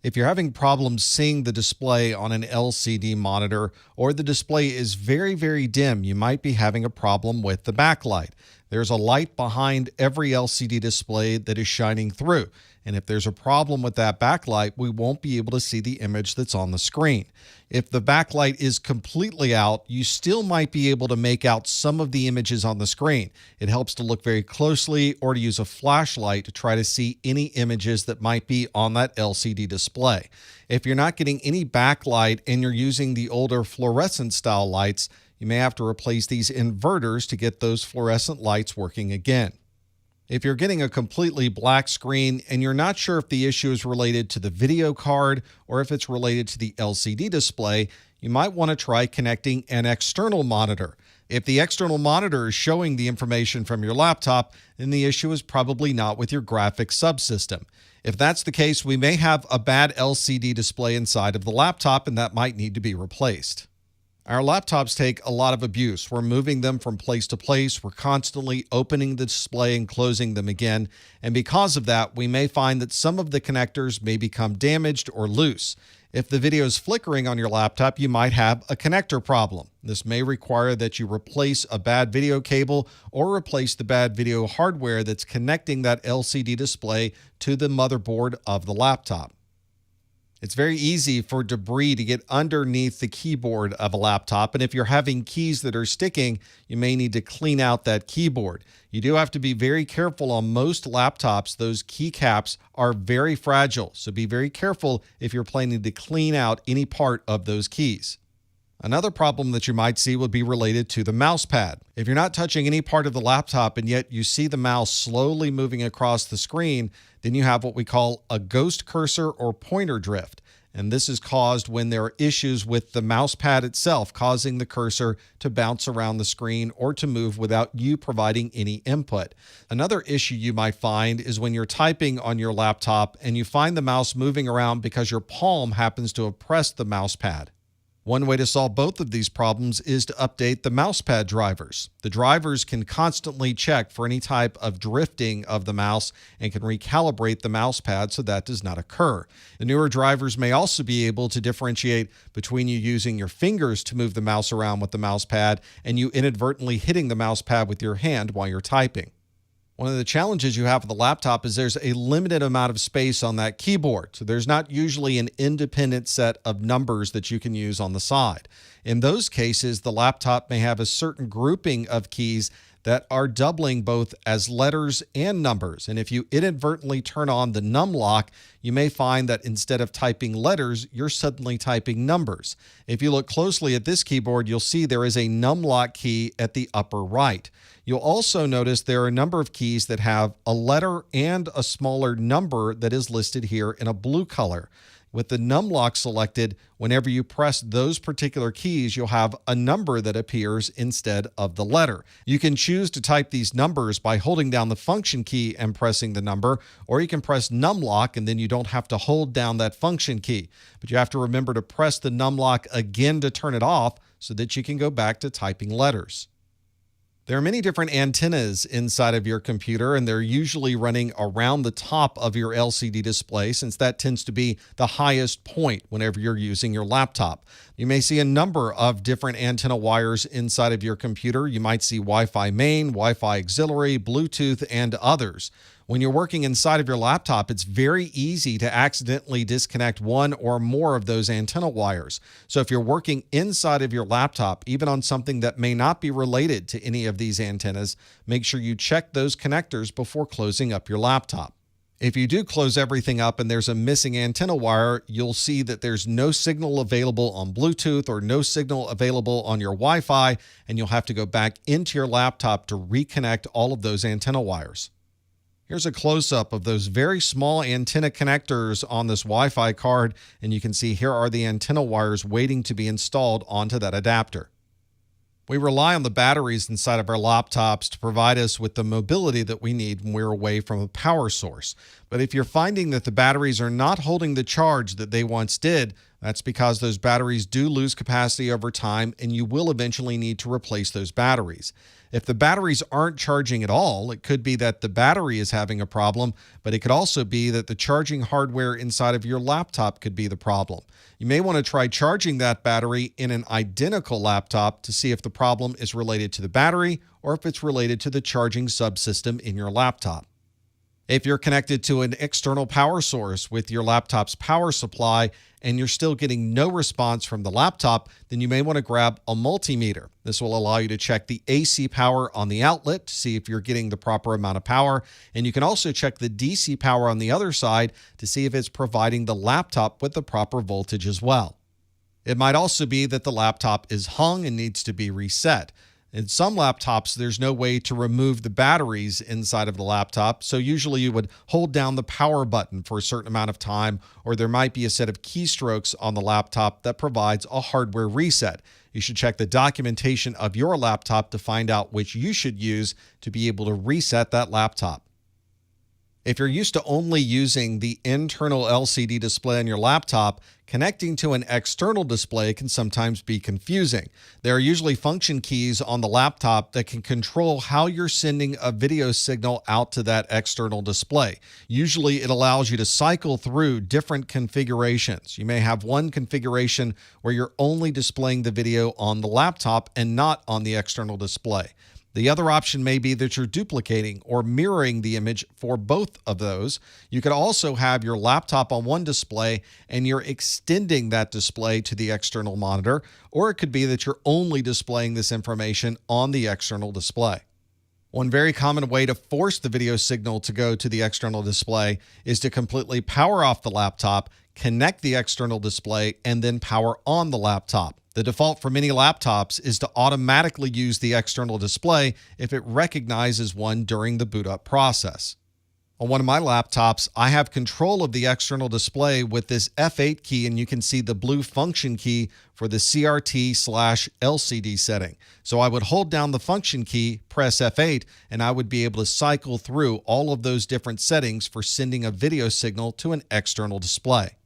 If you're having problems seeing the display on an LCD monitor or the display is very, very dim, you might be having a problem with the backlight. There's a light behind every LCD display that is shining through. And if there's a problem with that backlight, we won't be able to see the image that's on the screen. If the backlight is completely out, you still might be able to make out some of the images on the screen. It helps to look very closely or to use a flashlight to try to see any images that might be on that LCD display. If you're not getting any backlight and you're using the older fluorescent style lights, you may have to replace these inverters to get those fluorescent lights working again. If you're getting a completely black screen and you're not sure if the issue is related to the video card or if it's related to the LCD display, you might want to try connecting an external monitor. If the external monitor is showing the information from your laptop, then the issue is probably not with your graphics subsystem. If that's the case, we may have a bad LCD display inside of the laptop, and that might need to be replaced. Our laptops take a lot of abuse. We're moving them from place to place. We're constantly opening the display and closing them again. And because of that, we may find that some of the connectors may become damaged or loose. If the video is flickering on your laptop, you might have a connector problem. This may require that you replace a bad video cable or replace the bad video hardware that's connecting that LCD display to the motherboard of the laptop. It's very easy for debris to get underneath the keyboard of a laptop, and if you're having keys that are sticking, you may need to clean out that keyboard. You do have to be very careful on most laptops. Those keycaps are very fragile, so be very careful if you're planning to clean out any part of those keys. Another problem that you might see would be related to the mouse pad. If you're not touching any part of the laptop and yet you see the mouse slowly moving across the screen, then you have what we call a ghost cursor or pointer drift. And this is caused when there are issues with the mouse pad itself, causing the cursor to bounce around the screen or to move without you providing any input. Another issue you might find is when you're typing on your laptop and you find the mouse moving around because your palm happens to have pressed the mouse pad. One way to solve both of these problems is to update the mousepad drivers. The drivers can constantly check for any type of drifting of the mouse and can recalibrate the mousepad so that does not occur. The newer drivers may also be able to differentiate between you using your fingers to move the mouse around with the mousepad and you inadvertently hitting the mousepad with your hand while you're typing. One of the challenges you have with the laptop is there's a limited amount of space on that keyboard. So there's not usually an independent set of numbers that you can use on the side. In those cases, the laptop may have a certain grouping of keys that are doubling both as letters and numbers. And if you inadvertently turn on the num lock, you may find that instead of typing letters, you're suddenly typing numbers. If you look closely at this keyboard, you'll see there is a num lock key at the upper right. You'll also notice there are a number of keys that have a letter and a smaller number that is listed here in a blue color. With the num lock selected, whenever you press those particular keys, you'll have a number that appears instead of the letter. You can choose to type these numbers by holding down the function key and pressing the number, or you can press num lock and then you don't have to hold down that function key. But you have to remember to press the num lock again to turn it off so that you can go back to typing letters. There are many different antennas inside of your computer, and they're usually running around the top of your LCD display since that tends to be the highest point whenever you're using your laptop. You may see a number of different antenna wires inside of your computer. You might see Wi-Fi main, Wi-Fi auxiliary, Bluetooth, and others. When you're working inside of your laptop, it's very easy to accidentally disconnect one or more of those antenna wires. So if you're working inside of your laptop, even on something that may not be related to any of these antennas, make sure you check those connectors before closing up your laptop. If you do close everything up and there's a missing antenna wire, you'll see that there's no signal available on Bluetooth or no signal available on your Wi-Fi, and you'll have to go back into your laptop to reconnect all of those antenna wires. Here's a close-up of those very small antenna connectors on this Wi-Fi card, and you can see here are the antenna wires waiting to be installed onto that adapter. We rely on the batteries inside of our laptops to provide us with the mobility that we need when we're away from a power source. But if you're finding that the batteries are not holding the charge that they once did, that's because those batteries do lose capacity over time, and you will eventually need to replace those batteries. If the batteries aren't charging at all, it could be that the battery is having a problem, but it could also be that the charging hardware inside of your laptop could be the problem. You may want to try charging that battery in an identical laptop to see if the problem is related to the battery or if it's related to the charging subsystem in your laptop. If you're connected to an external power source with your laptop's power supply and you're still getting no response from the laptop, then you may want to grab a multimeter. This will allow you to check the AC power on the outlet to see if you're getting the proper amount of power. And you can also check the DC power on the other side to see if it's providing the laptop with the proper voltage as well. It might also be that the laptop is hung and needs to be reset. In some laptops, there's no way to remove the batteries inside of the laptop, so usually you would hold down the power button for a certain amount of time, or there might be a set of keystrokes on the laptop that provides a hardware reset. You should check the documentation of your laptop to find out which you should use to be able to reset that laptop. If you're used to only using the internal LCD display on your laptop, connecting to an external display can sometimes be confusing. There are usually function keys on the laptop that can control how you're sending a video signal out to that external display. Usually it allows you to cycle through different configurations. You may have one configuration where you're only displaying the video on the laptop and not on the external display. The other option may be that you're duplicating or mirroring the image for both of those. You could also have your laptop on one display and you're extending that display to the external monitor, or it could be that you're only displaying this information on the external display. One very common way to force the video signal to go to the external display is to completely power off the laptop, connect the external display, and then power on the laptop. The default for many laptops is to automatically use the external display if it recognizes one during the boot up process. On one of my laptops, I have control of the external display with this F8 key, and you can see the blue function key for the CRT/LCD setting. So I would hold down the function key, press F8, and I would be able to cycle through all of those different settings for sending a video signal to an external display.